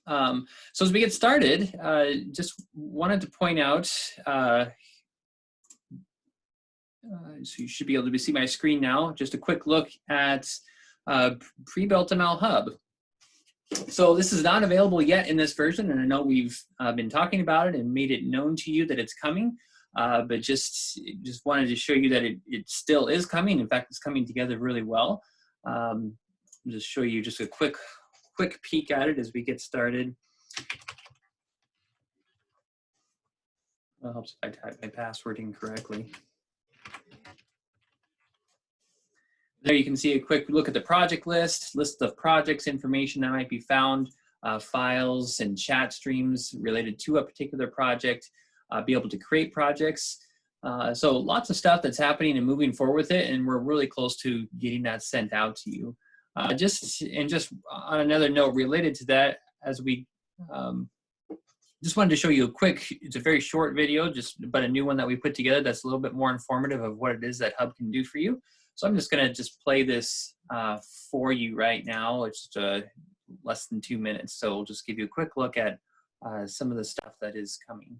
So as we get started, just wanted to point out, so you should be able to see my screen now, just a quick look at PrebuiltML Hub. So this is not available yet in this version, and I know we've been talking about it and made it known to you that it's coming, but just wanted to show you that it still is coming. In fact, it's coming together really well. Just show you just a quick peek at it as we get started. It helps if I type my password incorrectly. There you can see a quick look at the project list of projects, information that might be found, files and chat streams related to a particular project, be able to create projects. So lots of stuff that's happening and moving forward with it, and we're really close to getting that sent out to you. Just on another note related to that, as we just wanted to show you it's a very short video, but a new one that we put together that's a little bit more informative of what it is that Hub can do for you. So I'm just going to play this for you right now. It's just less than 2 minutes. So we'll just give you a quick look at some of the stuff that is coming.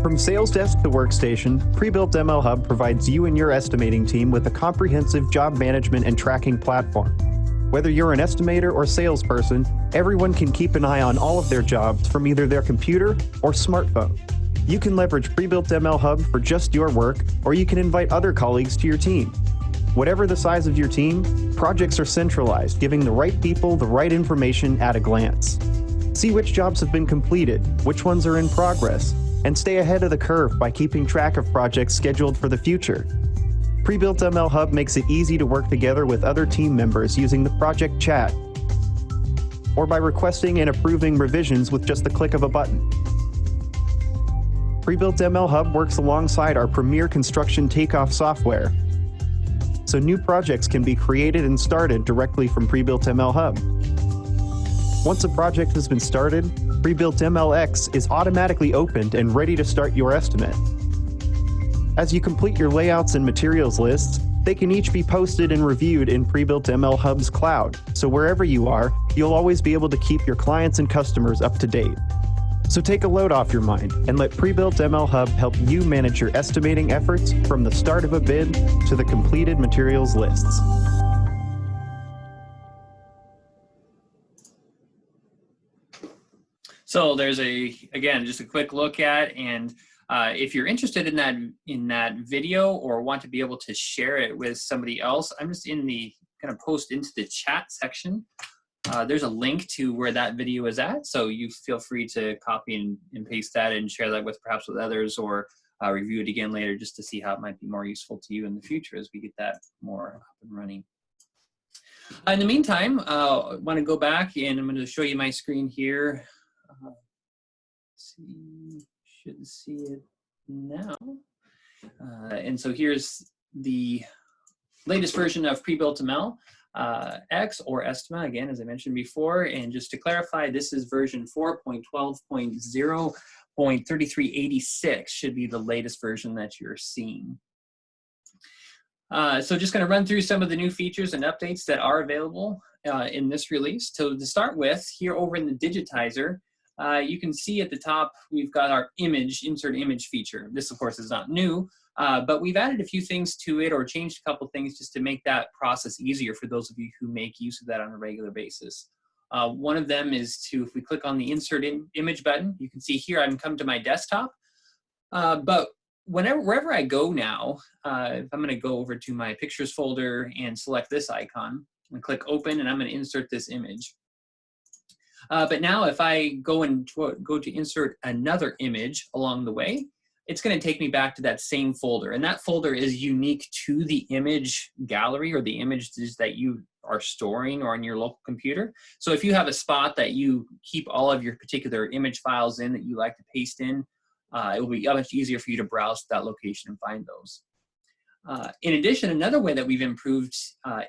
From sales desk to workstation, PrebuiltML Hub provides you and your estimating team with a comprehensive job management and tracking platform. Whether you're an estimator or salesperson, everyone can keep an eye on all of their jobs from either their computer or smartphone. You can leverage PrebuiltML Hub for just your work, or you can invite other colleagues to your team. Whatever the size of your team, projects are centralized, giving the right people the right information at a glance. See which jobs have been completed, which ones are in progress, and stay ahead of the curve by keeping track of projects scheduled for the future. PrebuiltML Hub makes it easy to work together with other team members using the project chat, or by requesting and approving revisions with just the click of a button. PrebuiltML Hub works alongside our premier construction takeoff software, so new projects can be created and started directly from PrebuiltML Hub. Once a project has been started, PrebuiltMLX is automatically opened and ready to start your estimate. As you complete your layouts and materials lists, they can each be posted and reviewed in PrebuiltML Hub's cloud, so wherever you are, you'll always be able to keep your clients and customers up to date. So take a load off your mind and let PrebuiltML Hub help you manage your estimating efforts from the start of a bid to the completed materials lists. So there's again, just a quick look at, and if you're interested in that video or want to be able to share it with somebody else, I'm just in the kind of post into the chat section. There's a link to where that video is at, so you feel free to copy and paste that and share that with perhaps with others, or review it again later just to see how it might be more useful to you in the future as we get that more up and running. In the meantime, I want to go back and I'm going to show you my screen here. Should see it now. And so here's the latest version of PrebuiltML X or Estima, again, as I mentioned before. And just to clarify, this is version 4.12.0.3386 should be the latest version that you're seeing. So just going to run through some of the new features and updates that are available in this release. So to start with, here over in the digitizer, you can see at the top, we've got our insert image feature. This, of course, is not new, but we've added a few things to it or changed a couple things just to make that process easier for those of you who make use of that on a regular basis. One of them is if we click on the insert image button, you can see here I can come to my desktop, but wherever I go now, if I'm going to go over to my pictures folder and select this icon and click open, and I'm going to insert this image. But now if I go to insert another image along the way, it's going to take me back to that same folder. And that folder is unique to the image gallery or the images that you are storing or on your local computer. So if you have a spot that you keep all of your particular image files in that you like to paste in, it will be much easier for you to browse that location and find those. In addition, another way that we've improved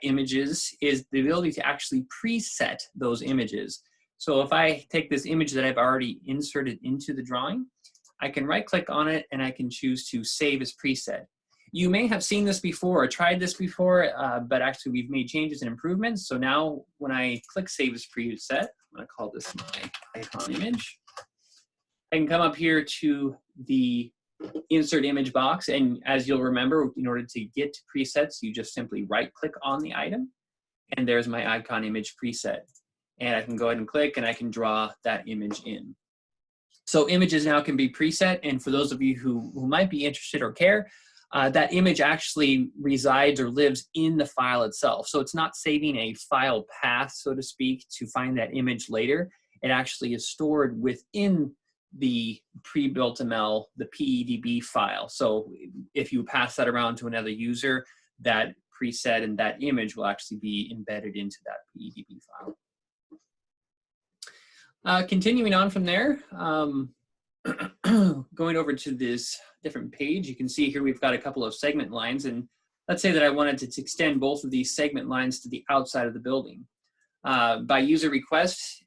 images is the ability to actually preset those images. So if I take this image that I've already inserted into the drawing, I can right-click on it and I can choose to save as preset. You may have seen this before or tried this before, but actually we've made changes and improvements. So now when I click Save as Preset, I'm going to call this my icon image. I can come up here to the Insert Image box, and as you'll remember, in order to get to presets, you just simply right-click on the item, and there's my icon image preset. And I can go ahead and click, and I can draw that image in. So images now can be preset, and for those of you who might be interested or care, that image actually resides or lives in the file itself. So it's not saving a file path, so to speak, to find that image later. It actually is stored within the PrebuiltML, the PEDB file. So if you pass that around to another user, that preset and that image will actually be embedded into that PEDB file. Continuing on from there, going over to this different page, you can see here we've got a couple of segment lines, and let's say that I wanted to extend both of these segment lines to the outside of the building. By user request,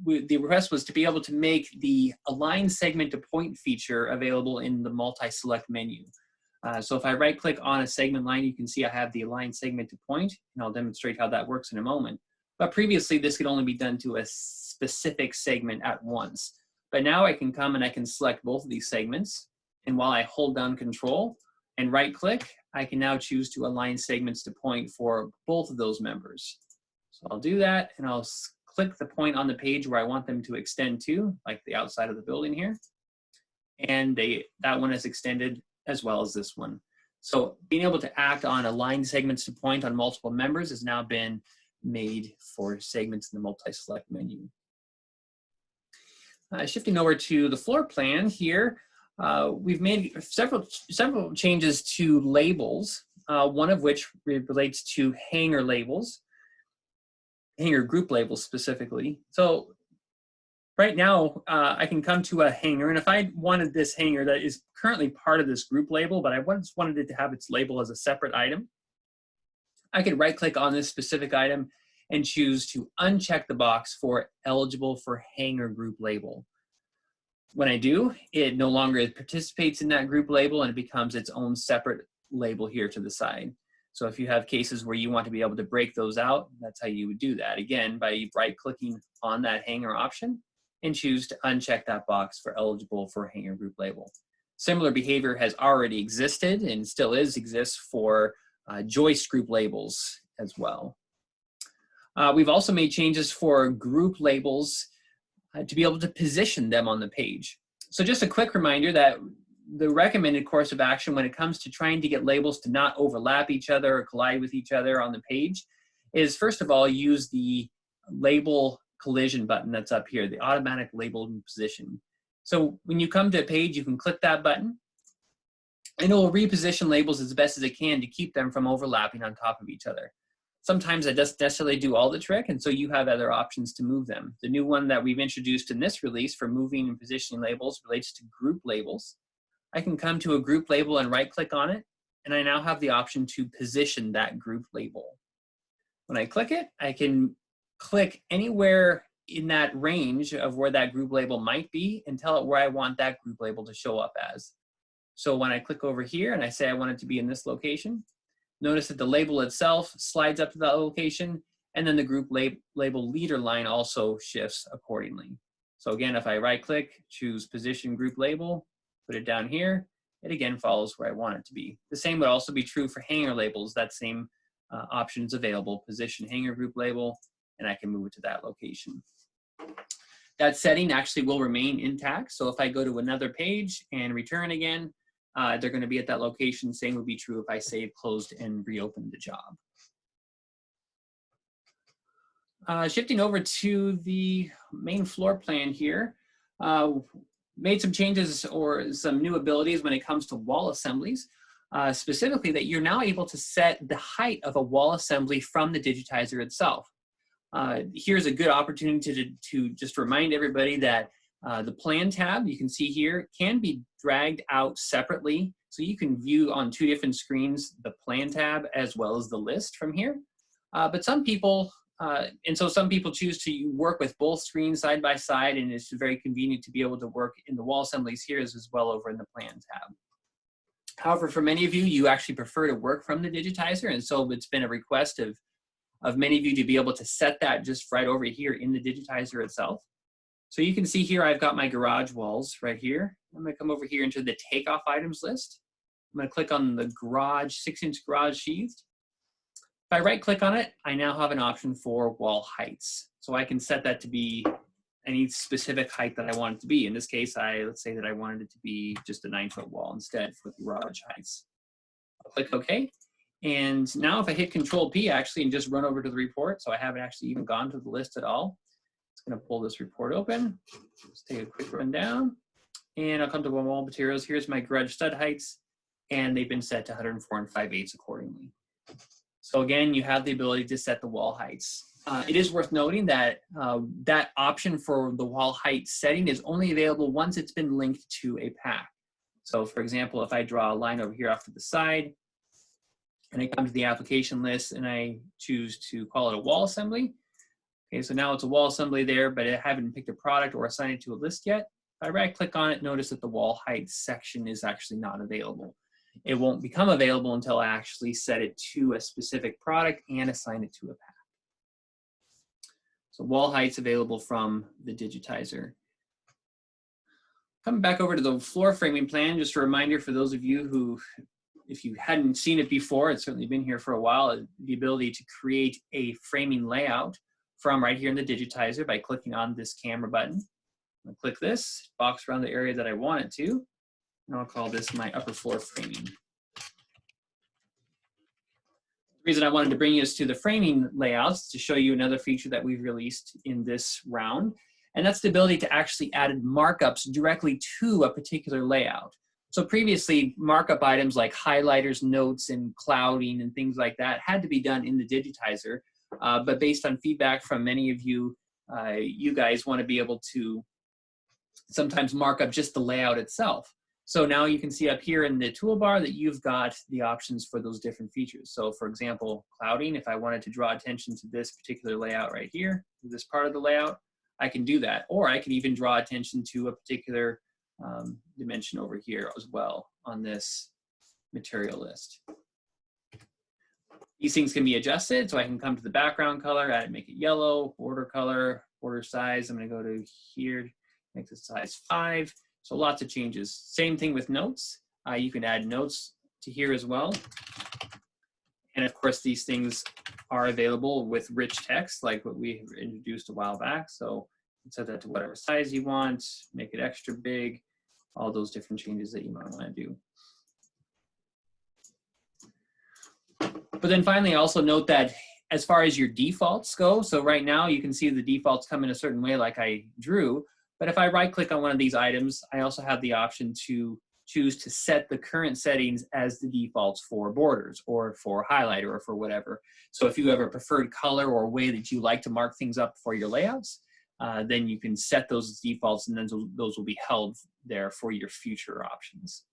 the request was to be able to make the Align Segment to Point feature available in the multi-select menu. So if I right-click on a segment line, you can see I have the Align Segment to Point, and I'll demonstrate how that works in a moment. But previously, this could only be done to a specific segment at once. But now I can come and I can select both of these segments, and while I hold down Control and right-click, I can now choose to align segments to point for both of those members. So I'll do that, and I'll click the point on the page where I want them to extend to, like the outside of the building here. And that one is extended as well as this one. So being able to act on aligned segments to point on multiple members has now been made for segments in the multi-select menu. Shifting over to the floor plan here, we've made several changes to labels, one of which relates to hanger labels. Hanger group labels specifically. So right now, I can come to a hanger, and if I wanted this hanger that is currently part of this group label, but I once wanted it to have its label as a separate item, I could right-click on this specific item and choose to uncheck the box for eligible for hanger group label. When I do, it no longer participates in that group label, and it becomes its own separate label here to the side. So if you have cases where you want to be able to break those out, that's how you would do that. Again, by right-clicking on that hanger option and choose to uncheck that box for eligible for hanger group label. Similar behavior has already existed and still exists for joist group labels as well. We've also made changes for group labels to be able to position them on the page. So just a quick reminder that the recommended course of action when it comes to trying to get labels to not overlap each other or collide with each other on the page is, first of all, use the label collision button that's up here, the automatic labeling position. So when you come to a page, you can click that button, and it will reposition labels as best as it can to keep them from overlapping on top of each other. Sometimes it doesn't necessarily do all the trick, and so you have other options to move them. The new one that we've introduced in this release for moving and positioning labels relates to group labels. I can come to a group label and right-click on it, and I now have the option to position that group label. When I click it, I can click anywhere in that range of where that group label might be and tell it where I want that group label to show up as. So when I click over here and I say I want it to be in this location, notice that the label itself slides up to that location, and then the group label leader line also shifts accordingly. So again, if I right-click, choose Position Group Label, put it down here, it again follows where I want it to be. The same would also be true for hanger labels. That same option is available, Position Hanger Group Label, and I can move it to that location. That setting actually will remain intact, so if I go to another page and return again, they're going to be at that location. Same would be true if I save, closed, and reopened the job. Shifting over to the main floor plan here, made some changes or some new abilities when it comes to wall assemblies, specifically that you're now able to set the height of a wall assembly from the digitizer itself. Here's a good opportunity to just remind everybody that the plan tab, you can see here, can be dragged out separately. So you can view on two different screens the plan tab as well as the list from here. But some people, some people choose to work with both screens side by side, and it's very convenient to be able to work in the wall assemblies here as well over in the plan tab. However, for many of you, you actually prefer to work from the digitizer, and so it's been a request of many of you to be able to set that just right over here in the digitizer itself. So you can see here I've got my garage walls right here. I'm going to come over here into the takeoff items list. I'm going to click on the garage, 6-inch garage sheathed. If I right click on it, I now have an option for wall heights. So I can set that to be any specific height that I want it to be. In this case, let's say that I wanted it to be just a 9-foot wall instead for garage heights. I'll click OK. And now if I hit Control P actually and just run over to the report, so I haven't actually even gone to the list at all, it's going to pull this report open. Let's take a quick run down. And I'll come to wall materials. Here's my garage stud heights, and they've been set to 104 5/8 accordingly. So again, you have the ability to set the wall heights. It is worth noting that that option for the wall height setting is only available once it's been linked to a pack. So for example, if I draw a line over here off to the side, and I come to the application list and I choose to call it a wall assembly. Okay, so now it's a wall assembly there, but I haven't picked a product or assigned it to a list yet. If I right click on it, notice that the wall height section is actually not available. It won't become available until I actually set it to a specific product and assign it to a pack. So wall height's available from the digitizer. Coming back over to the floor framing plan, just a reminder for those of you who, if you hadn't seen it before, it's certainly been here for a while, the ability to create a framing layout from right here in the digitizer by clicking on this camera button. I'll click this, box around the area that I want it to, and I'll call this my upper floor framing. The reason I wanted to bring you to the framing layouts to show you another feature that we've released in this round, and that's the ability to actually add markups directly to a particular layout. So previously, markup items like highlighters, notes, and clouding and things like that had to be done in the digitizer, but based on feedback from many of you, you guys want to be able to sometimes mark up just the layout itself. So now you can see up here in the toolbar that you've got the options for those different features. So for example, clouding, if I wanted to draw attention to this particular layout right here, this part of the layout, I can do that. Or I can even draw attention to a particular dimension over here as well on this material list. These things can be adjusted, so I can come to the background color, add it, make it yellow, border color, border size. I'm going to go to here, make the size 5. So lots of changes. Same thing with notes. You can add notes to here as well. And of course, these things are available with rich text, like what we introduced a while back. So set that to whatever size you want, make it extra big, all those different changes that you might want to do. But then finally, also note that as far as your defaults go, so right now you can see the defaults come in a certain way like I drew, but if I right click on one of these items, I also have the option to choose to set the current settings as the defaults for borders or for highlighter or for whatever. So if you have a preferred color or way that you like to mark things up for your layouts, then you can set those as defaults, and then those will be held there for your future options.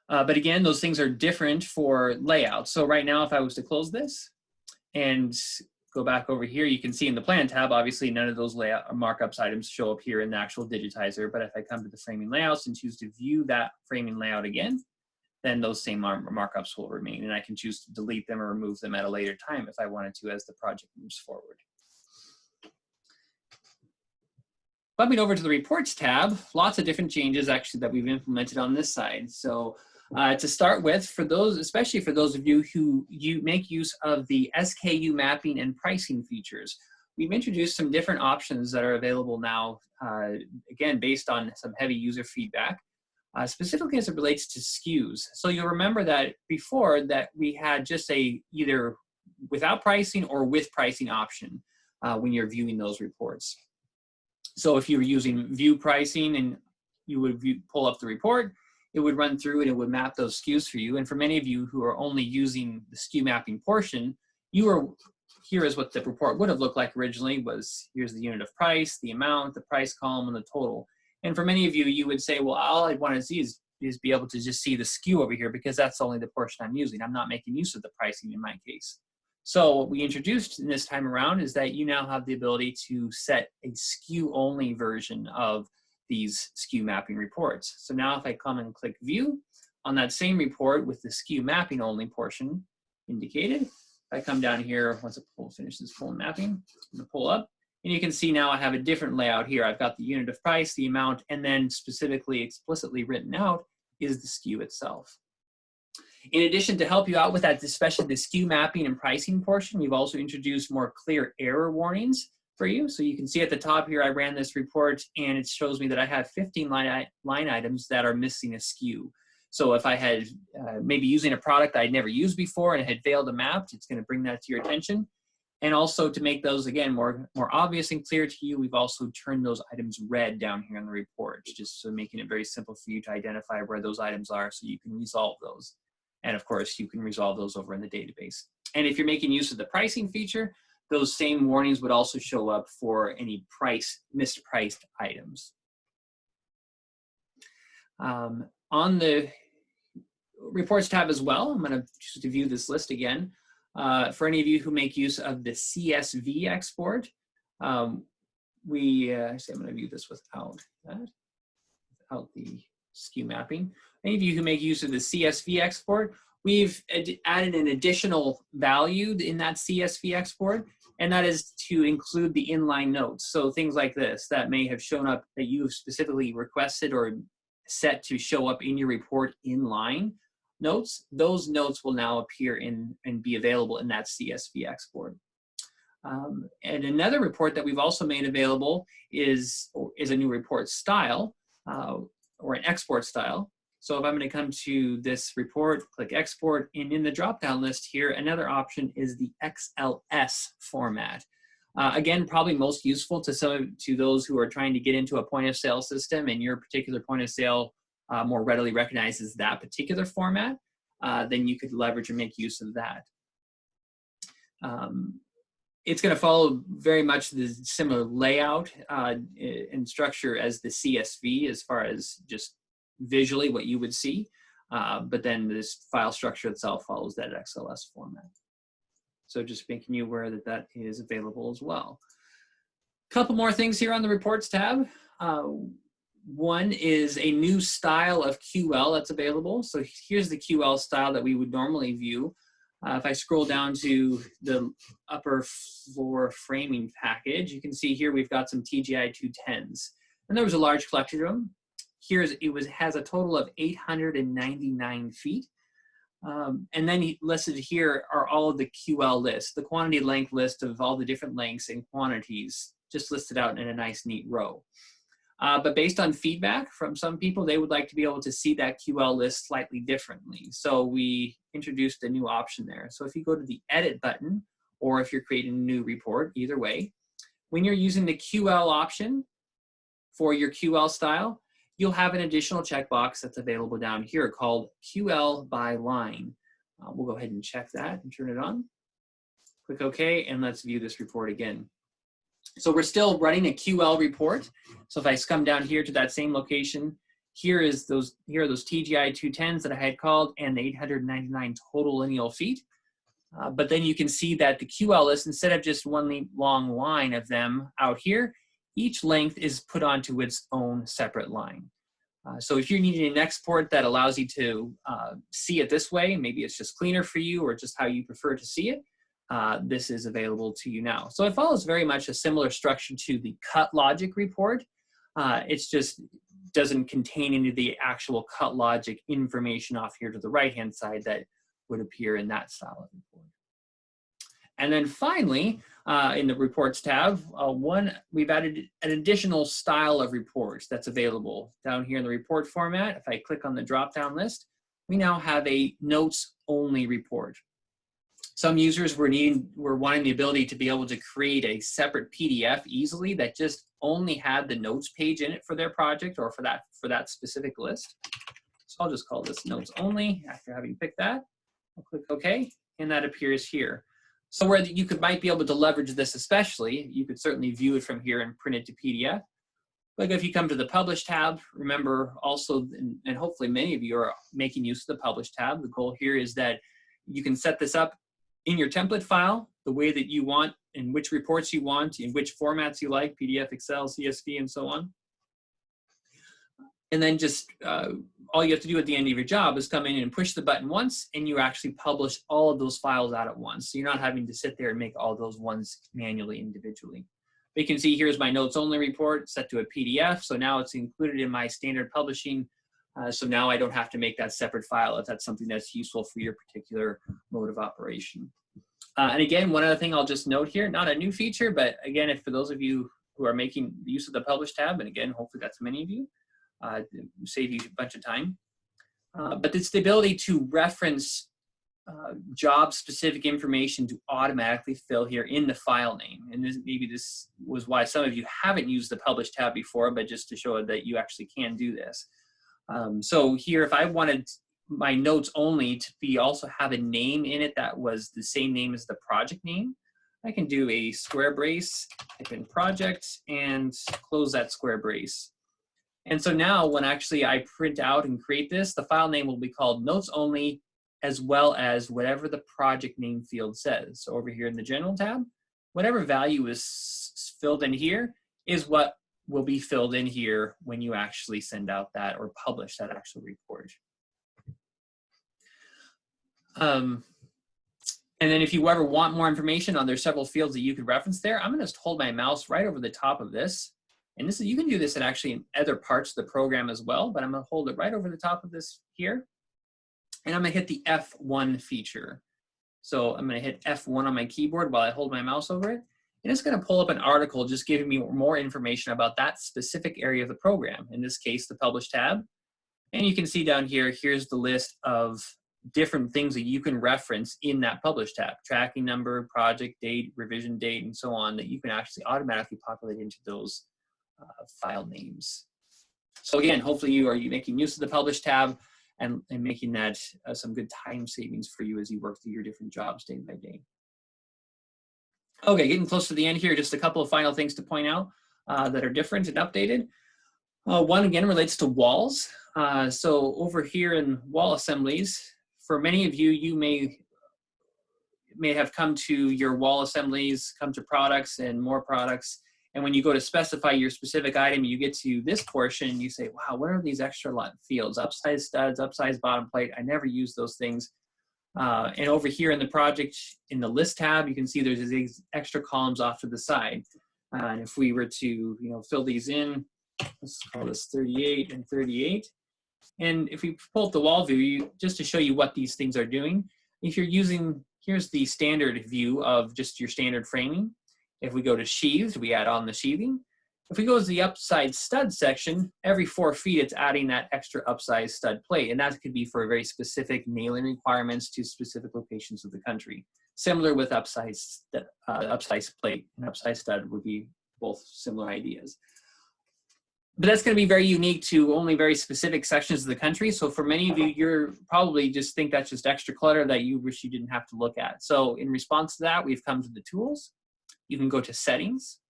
But again, those things are different for layouts. So right now, if I was to close this and go back over here, you can see in the plan tab, obviously none of those layout markups items show up here in the actual digitizer. But if I come to the framing layouts and choose to view that framing layout again, then those same markups will remain, and I can choose to delete them or remove them at a later time if I wanted to as the project moves forward. Bumping over to the reports tab, lots of different changes actually that we've implemented on this side. So to start with, for those, especially for those of you who make use of the SKU mapping and pricing features, we've introduced some different options that are available now, again, based on some heavy user feedback. Specifically as it relates to SKUs. So you'll remember that before that we had just a either without pricing or with pricing option when you're viewing those reports. So if you were using view pricing and you would pull up the report, it would run through and it would map those SKUs for you. And for many of you who are only using the SKU mapping portion, here is what the report would have looked like originally was, here's the unit of price, the amount, the price column, and the total. And for many of you, you would say, well, all I want to see is be able to just see the SKU over here because that's only the portion I'm using. I'm not making use of the pricing in my case. So what we introduced in this time around is that you now have the ability to set a SKU only version of these SKU mapping reports. So now if I come and click view on that same report with the SKU mapping only portion indicated, if I come down here, once it finishes pulling mapping, I'm gonna pull up, and you can see now I have a different layout here. I've got the unit of price, the amount, and then specifically explicitly written out is the SKU itself. In addition, to help you out with that, especially the SKU mapping and pricing portion, we've also introduced more clear error warnings for you. So you can see at the top here, I ran this report and it shows me that I have 15 line items that are missing a SKU. So if I had maybe using a product I'd never used before and had failed to map, it's going to bring that to your attention. And also to make those, again, more obvious and clear to you, we've also turned those items red down here in the report, just so making it very simple for you to identify where those items are so you can resolve those. And of course, you can resolve those over in the database. And if you're making use of the pricing feature, those same warnings would also show up for any mispriced items. On the reports tab as well, I'm going to choose to view this list again. For any of you who make use of the CSV export, I'm going to view this without that, without the SKU mapping. Any of you who make use of the CSV export, we've added an additional value in that CSV export, and that is to include the inline notes. So things like this that may have shown up that you've specifically requested or set to show up in your report inline notes, those notes will now appear in and be available in that CSV export. And another report that we've also made available is a new report style or an export style. So if I'm going to come to this report, click export, and in the drop-down list here, another option is the XLS format. Again, probably most useful to those who are trying to get into a point of sale system and your particular point of sale more readily recognizes that particular format, then you could leverage and make use of that. It's going to follow very much the similar layout and structure as the CSV as far as just visually what you would see, but then this file structure itself follows that XLS format. So just making you aware that that is available as well. A couple more things here on the reports tab. One is a new style of QL that's available. So here's the QL style that we would normally view. If I scroll down to the upper floor framing package, you can see here we've got some TGI 210s. And there was a large collection of them. Has a total of 899 feet. And then listed here are all of the QL lists, the quantity length list of all the different lengths and quantities, just listed out in a nice neat row. But based on feedback from some people, they would like to be able to see that QL list slightly differently. So we introduced a new option there. So if you go to the edit button, or if you're creating a new report, either way, when you're using the QL option for your QL style, you'll have an additional checkbox that's available down here called QL by line. We'll go ahead and check that and turn it on. Click OK, and let's view this report again. So we're still running a QL report. So if I come down here to that same location, here are those TGI 210s that I had called and the 899 total lineal feet. But then you can see that the QL list, instead of just one long line of them out here, each length is put onto its own separate line. So if you're needing an export that allows you to see it this way, maybe it's just cleaner for you or just how you prefer to see it, this is available to you now. So it follows very much a similar structure to the cut logic report. It's just doesn't contain any of the actual cut logic information off here to the right-hand side that would appear in that style of report. And then finally, in the reports tab, we've added an additional style of reports that's available down here in the report format. If I click on the drop-down list, we now have a notes-only report. Some users were wanting the ability to be able to create a separate PDF easily that just only had the notes page in it for their project or for that specific list. So I'll just call this notes only after having picked that. I'll click OK, and that appears here. So where you might be able to leverage this especially, you could certainly view it from here and print it to PDF. Like if you come to the Publish tab, remember also, and hopefully many of you are making use of the Publish tab, the goal here is that you can set this up in your template file the way that you want, in which reports you want, in which formats you like, PDF, Excel, CSV, and so on. And then just all you have to do at the end of your job is come in and push the button once, and you actually publish all of those files out at once. So you're not having to sit there and make all those ones manually, individually. But you can see here's my notes only report set to a PDF. So now it's included in my standard publishing. So now I don't have to make that separate file if that's something that's useful for your particular mode of operation. And again, one other thing I'll just note here, not a new feature, but again, if for those of you who are making use of the Publish tab, and again, hopefully that's many of you, save you a bunch of time. But it's the ability to reference job-specific information to automatically fill here in the file name. And maybe this was why some of you haven't used the Publish tab before, but just to show that you actually can do this. So here, if I wanted my notes only to be also have a name in it that was the same name as the project name, I can do a square brace, type in project, and close that square brace. And so now when actually I print out and create this, the file name will be called notes only, as well as whatever the project name field says. So over here in the general tab, whatever value is filled in here is what will be filled in here when you actually send out that or publish that actual report. And then if you ever want more information on, there's several fields that you could reference there. I'm gonna just hold my mouse right over the top of this. And this is, you can do this actually in other parts of the program as well, but I'm gonna hold it right over the top of this here. And I'm gonna hit the F1 feature. So I'm gonna hit F1 on my keyboard while I hold my mouse over it. And it's gonna pull up an article just giving me more information about that specific area of the program. In this case, the Publish tab. And you can see down here, here's the list of different things that you can reference in that Publish tab. Tracking number, project date, revision date, and so on, that you can actually automatically populate into those file names. So again, hopefully you are making use of the Publish tab and making that some good time savings for you as you work through your different jobs day by day. Okay, getting close to the end here, just a couple of final things to point out that are different and updated. One again relates to walls. So over here in wall assemblies, for many of you, you may have come to your wall assemblies, come to products and more products. And when you go to specify your specific item, you get to this portion, you say, wow, what are these extra fields? Upsized studs, upsized bottom plate. I never use those things. And over here in the project, in the list tab, you can see there's these extra columns off to the side. And if we were to, fill these in, let's call this 38 and 38. And if we pull up the wall view, just to show you what these things are doing, if you're using, here's the standard view of just your standard framing. If we go to sheathed, we add on the sheathing. If we go to the upside stud section, every 4 feet, it's adding that extra upsized stud plate. And that could be for very specific nailing requirements to specific locations of the country. Similar with upsized plate and upsized stud would be both similar ideas. But that's going to be very unique to only very specific sections of the country. So for many of you, you're probably just think that's just extra clutter that you wish you didn't have to look at. So in response to that, we've come to the tools. You can go to settings.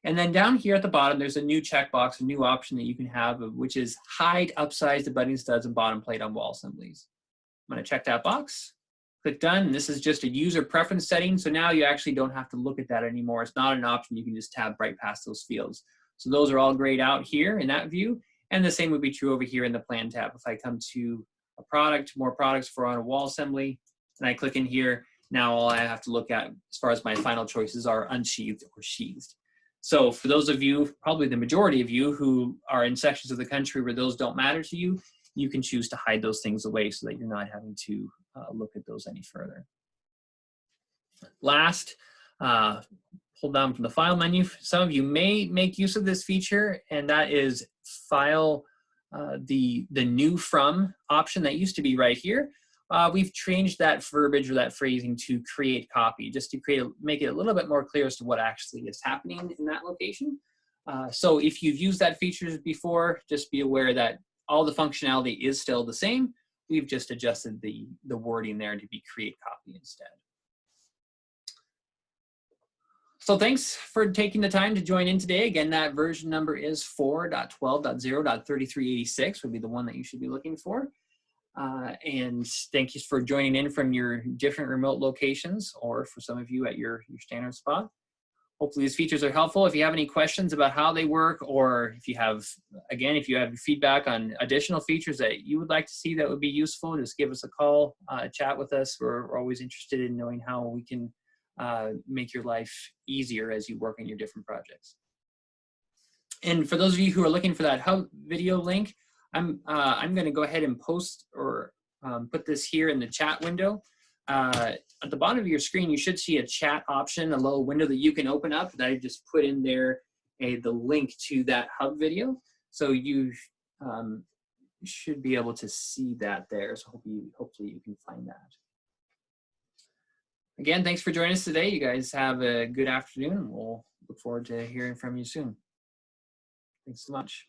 And then down here at the bottom, there's a new checkbox, a new option that you can have, which is hide upsized abutting studs and bottom plate on wall assemblies. I'm going to check that box. Click done. This is just a user preference setting. So now you actually don't have to look at that anymore. It's not an option. You can just tab right past those fields. So those are all grayed out here in that view. And the same would be true over here in the plan tab. If I come to a product, more products for on a wall assembly, and I click in here, now all I have to look at as far as my final choices are unsheathed or sheathed. So for those of you, probably the majority of you who are in sections of the country where those don't matter to you, you can choose to hide those things away so that you're not having to look at those any further. Last, pull down from the file menu. Some of you may make use of this feature, and that is file, the new from option that used to be right here. We've changed that verbiage or that phrasing to create copy, just to make it a little bit more clear as to what actually is happening in that location. So if you've used that feature before, just be aware that all the functionality is still the same. We've just adjusted the wording there to be create copy instead. So thanks for taking the time to join in today. Again, that version number is 4.12.0.3386 would be the one that you should be looking for. And thank you for joining in from your different remote locations, or for some of you at your standard spot. Hopefully these features are helpful. If you have any questions about how they work, or if you have, again, if you have feedback on additional features that you would like to see that would be useful, just give us a call, chat with us. We're always interested in knowing how we can make your life easier as you work on your different projects. And for those of you who are looking for that Hub video link, I'm going to go ahead and post or put this here in the chat window. At the bottom of your screen, you should see a chat option, a little window that you can open up. And I just put in there the link to that Hub video. So you should be able to see that there. So hopefully you can find that. Again, thanks for joining us today. You guys have a good afternoon. We'll look forward to hearing from you soon. Thanks so much.